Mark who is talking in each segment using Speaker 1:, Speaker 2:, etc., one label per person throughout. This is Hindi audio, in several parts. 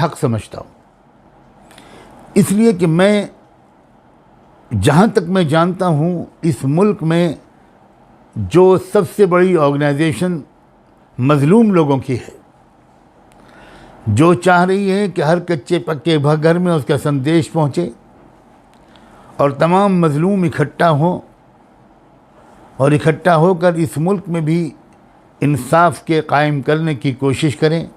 Speaker 1: हक़ समझता हूँ, इसलिए कि मैं जहाँ तक मैं जानता हूँ इस मुल्क में जो सबसे बड़ी ऑर्गेनाइजेशन मज़लूम लोगों की है, जो चाह रही है कि हर कच्चे पक्के घर में उसका संदेश पहुँचे और तमाम मज़लूम इकट्ठा हों और इकट्ठा होकर इस मुल्क में भी इंसाफ के कायम करने की कोशिश करें।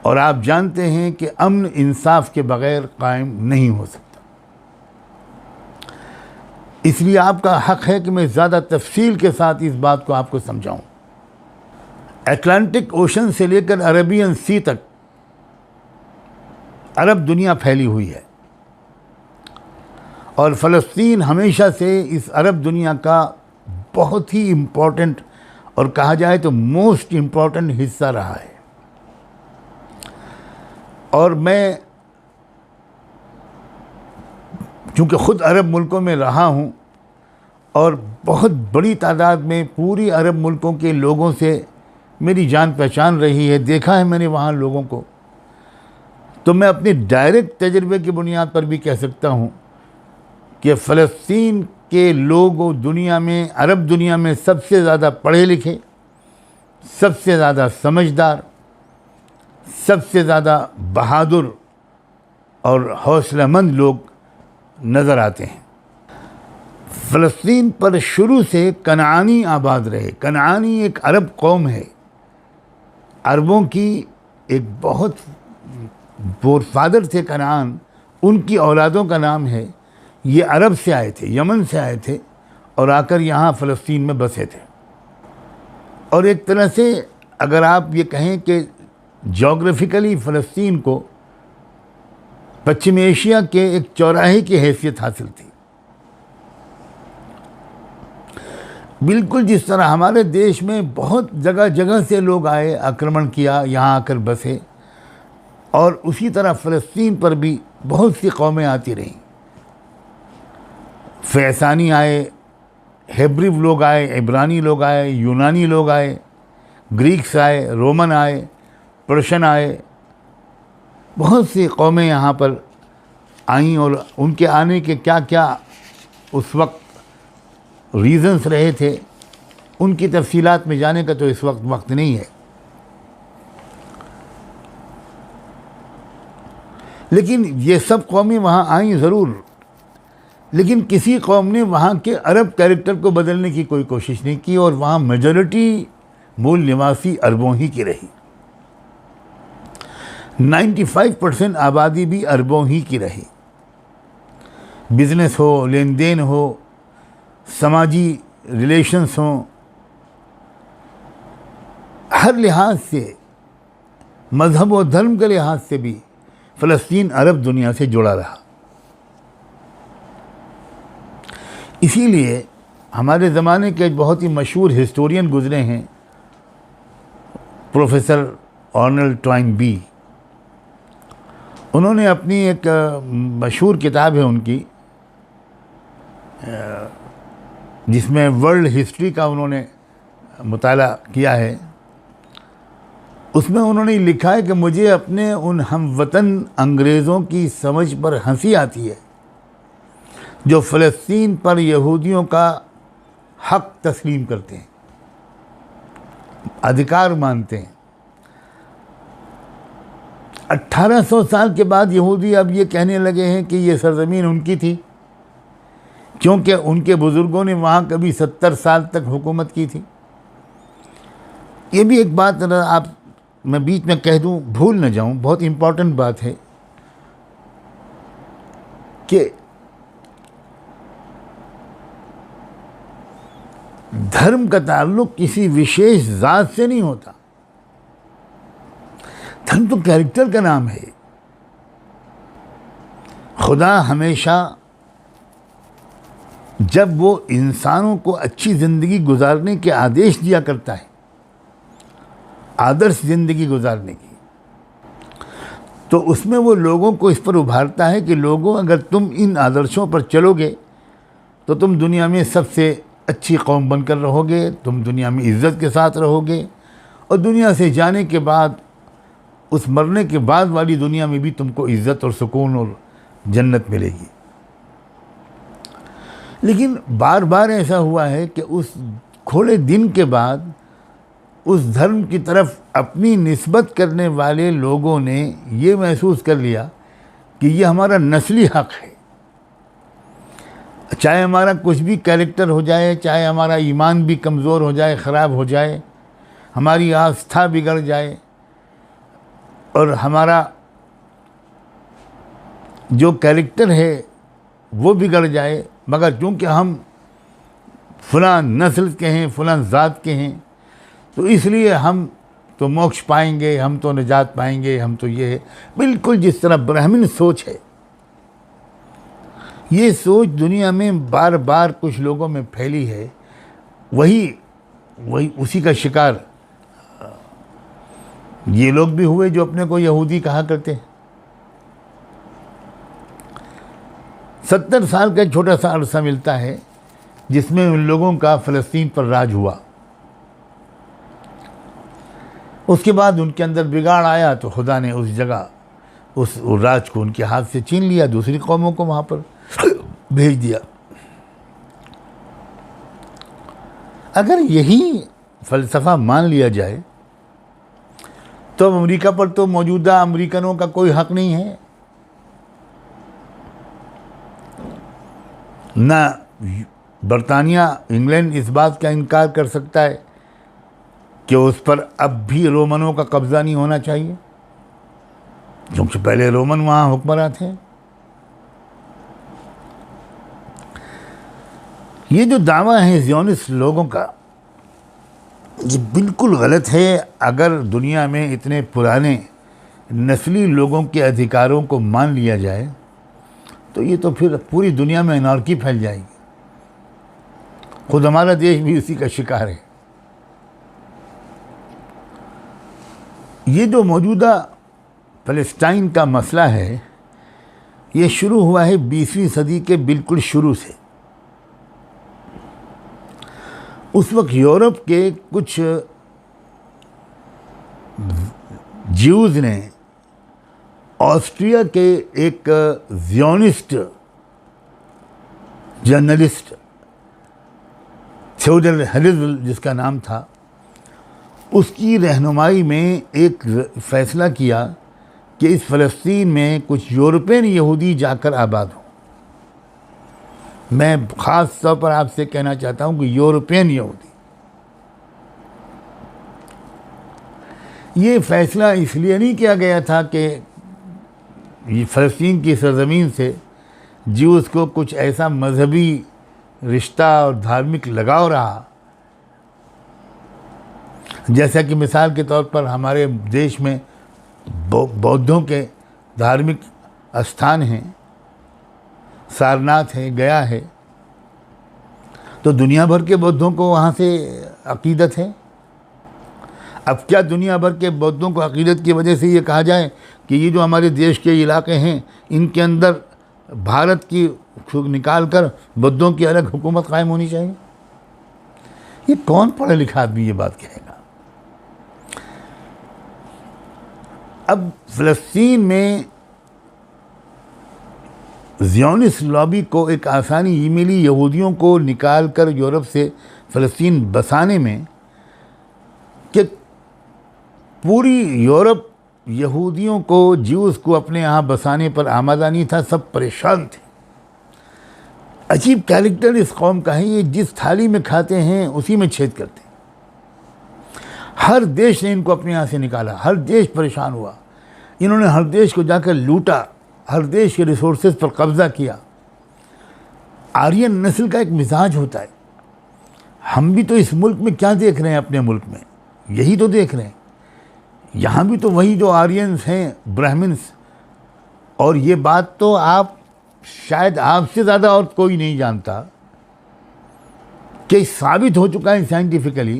Speaker 1: और आप जानते हैं कि अमन इंसाफ के बग़ैर कायम नहीं हो सकता। इसलिए आपका हक़ है कि मैं ज़्यादा तफसील के साथ इस बात को आपको समझाऊं। अटलांटिक ओशन से लेकर अरेबियन सी तक अरब दुनिया फैली हुई है और फ़लस्तीन हमेशा से इस अरब दुनिया का बहुत ही इम्पोर्टेंट और कहा जाए तो मोस्ट इम्पोर्टेंट हिस्सा रहा है। और मैं चूँकि ख़ुद अरब मुल्कों में रहा हूँ और बहुत बड़ी तादाद में पूरी अरब मुल्कों के लोगों से मेरी जान पहचान रही है, देखा है मैंने वहाँ लोगों को, तो मैं अपने डायरेक्ट तजर्बे की बुनियाद पर भी कह सकता हूँ कि फ़लस्तीन के लोग दुनिया में, अरब दुनिया में सबसे ज़्यादा पढ़े लिखे, सबसे ज़्यादा समझदार, सबसे ज़्यादा बहादुर और हौसलामंद लोग नज़र आते हैं। फ़लस्तीन पर शुरू से कनानी आबाद रहे। कनानी एक अरब कौम है, अरबों की एक बहुत फोरफादर थे कनान, उनकी औलादों का नाम है। ये अरब से आए थे, यमन से आए थे और आकर यहाँ फ़लस्तीन में बसे थे। और एक तरह से अगर आप ये कहें कि जोग्राफ़िकली फ़लस्तीन को पश्चिम एशिया के एक चौराहे की हैसियत हासिल थी। बिल्कुल जिस तरह हमारे देश में बहुत जगह जगह से लोग आए, आक्रमण किया, यहाँ आकर बसे, और उसी तरह फ़लस्तीन पर भी बहुत सी कौमें आती रहीं। फैसानी आए, हेब्रिव लोग आए, इब्रानी लोग आए, यूनानी लोग आए, ग्रीक्स आए, रोमन आए, पर्शियन आए, बहुत सी कौमें यहाँ पर आईं। और उनके आने के क्या क्या उस वक्त रीज़न्स रहे थे, उनकी तफसीलात में जाने का तो इस वक्त नहीं है। लेकिन ये सब कौमें वहाँ आईं ज़रूर, लेकिन किसी कौम ने वहाँ के अरब कैरेक्टर को बदलने की कोई कोशिश नहीं की और वहाँ मेजॉरिटी मूल निवासी अरबों ही की रही। 95% आबादी भी अरबों ही की रही। बिज़नेस हो, लेन देन हो, समाजी रिलेशंस हों, हर लिहाज से, मज़हब और धर्म के लिहाज से भी फ़लस्तीन अरब दुनिया से जुड़ा रहा। इसीलिए हमारे ज़माने के बहुत ही मशहूर हिस्टोरियन गुज़रे हैं, प्रोफेसर आर्नल्ड टॉइनबी। उन्होंने अपनी एक मशहूर किताब है उनकी, जिसमें वर्ल्ड हिस्ट्री का उन्होंने मुताला किया है। उसमें उन्होंने लिखा है कि मुझे अपने उन हमवतन अंग्रेज़ों की समझ पर हंसी आती है जो फ़लस्तीन पर यहूदियों का हक़ तस्लीम करते हैं, अधिकार मानते हैं। 1800 साल के बाद यहूदी अब ये कहने लगे हैं कि ये सरज़मीन उनकी थी, क्योंकि उनके बुज़ुर्गों ने वहाँ कभी 70 साल तक हुकूमत की थी। ये भी एक बात आप मैं बीच में कह दूँ, भूल न जाऊँ, बहुत इम्पॉर्टेंट बात है कि धर्म का ताल्लुक़ किसी विशेष ज़ात से नहीं होता। धर्म तो कैरेक्टर का नाम है। खुदा हमेशा जब वो इंसानों को अच्छी ज़िंदगी गुजारने के आदेश दिया करता है, आदर्श ज़िंदगी गुजारने की, तो उसमें वो लोगों को इस पर उभारता है कि लोगों, अगर तुम इन आदर्शों पर चलोगे तो तुम दुनिया में सबसे अच्छी कौम बनकर रहोगे, तुम दुनिया में इज़्ज़त के साथ रहोगे, और दुनिया से जाने के बाद उस मरने के बाद वाली दुनिया में भी तुमको इज़्ज़त और सुकून और जन्नत मिलेगी। लेकिन बार बार ऐसा हुआ है कि उस थोड़े दिन के बाद उस धर्म की तरफ अपनी निस्बत करने वाले लोगों ने ये महसूस कर लिया कि ये हमारा नस्ली हक़ है। चाहे हमारा कुछ भी कैरेक्टर हो जाए, चाहे हमारा ईमान भी कमज़ोर हो जाए, ख़राब हो जाए, हमारी आस्था बिगड़ जाए और हमारा जो कैरेक्टर है वो बिगड़ जाए, मगर चूँकि हम फ़लाँ नस्ल के हैं, फ़लाँ ज़ात के हैं, तो इसलिए हम तो मोक्ष पाएंगे, हम तो निजात पाएंगे, हम तो ये है। बिल्कुल जिस तरह ब्राह्मण सोच है, ये सोच दुनिया में बार बार कुछ लोगों में फैली है। वही उसी का शिकार ये लोग भी हुए जो अपने को यहूदी कहा करते हैं। 70 साल का एक छोटा सा अरसा मिलता है जिसमें उन लोगों का फ़लस्तीन पर राज हुआ। उसके बाद उनके अंदर बिगाड़ आया तो खुदा ने उस जगह उस राज को उनके हाथ से छीन लिया, दूसरी कौमों को वहाँ पर भेज दिया। अगर यही फ़लसफ़ा मान लिया जाए तो अमेरिका पर तो मौजूदा अमेरिकनों का कोई हक़ नहीं है, ना बरतानिया इंग्लैंड इस बात का इनकार कर सकता है कि उस पर अब भी रोमनों का कब्ज़ा नहीं होना चाहिए, क्योंकि पहले रोमन वहाँ हुक्मरां थे। ये जो दावा है ज़ियोनिस्ट लोगों का, ये बिल्कुल गलत है। अगर दुनिया में इतने पुराने नस्ली लोगों के अधिकारों को मान लिया जाए तो ये तो फिर पूरी दुनिया में अनार्की फैल जाएगी। खुद हमारा देश भी उसी का शिकार है। ये जो मौजूदा फ़लस्तीन का मसला है, ये शुरू हुआ है 20वीं सदी के बिल्कुल शुरू से। उस वक्त यूरोप के कुछ ज्यूज़ ने ऑस्ट्रिया के एक ज़ियोनिस्ट जर्नलिस्ट थियोडोर हेrzl जिसका नाम था, उसकी रहनुमाई में एक फ़ैसला किया कि इस फ़लस्तीन में कुछ यूरोपियन यहूदी जाकर आबाद हों। मैं ख़ास तौर पर आपसे कहना चाहता हूँ कि यूरोपियन यहूदी। ये फ़ैसला इसलिए नहीं किया गया था कि ये फ़लस्तीन की सरज़मीन से ज्यूज़ को कुछ ऐसा मजहबी रिश्ता और धार्मिक लगाव रहा, जैसा कि मिसाल के तौर पर हमारे देश में बौद्धों के धार्मिक स्थान हैं, सारनाथ है, गया है, तो दुनिया भर के बौद्धों को वहाँ से अक़ीदत है। अब क्या दुनिया भर के बौद्धों को अक़ीदत की वजह से ये कहा जाए कि ये जो हमारे देश के इलाके हैं इनके अंदर भारत की निकाल कर बौद्धों की अलग हुकूमत कायम होनी चाहिए? ये कौन पढ़ा लिखा आदमी ये बात कहेगा? अब फ़लस्तीन में ज़ियोनिस्ट लॉबी को एक आसानी ये मिली यहूदियों को निकाल कर यूरोप से फ़लस्तीन बसाने में कि पूरी यूरोप यहूदियों को, ज्यूज़ को अपने यहाँ बसाने पर आमादा नहीं था, सब परेशान थे। अजीब कैरेक्टर इस कौम का है, ये जिस थाली में खाते हैं उसी में छेद करते हैं। हर देश ने इनको अपने यहाँ से निकाला, हर देश परेशान हुआ, इन्होंने हर देश को जाकर लूटा, हर देश के रिसोर्सेज पर कब्ज़ा किया। आर्यन नस्ल का एक मिजाज होता है। हम भी तो इस मुल्क में क्या देख रहे हैं, अपने मुल्क में यही तो देख रहे हैं। यहाँ भी तो वही जो आर्यंस हैं, ब्राह्मण्स, और ये बात तो आप शायद आपसे ज़्यादा और कोई नहीं जानता कि साबित हो चुका है साइंटिफिकली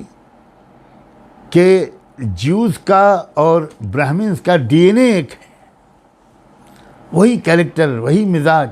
Speaker 1: कि ज्यूज़ का और ब्राह्मण्स का डीएनए एक है, वही कैरेक्टर, वही मिजाज।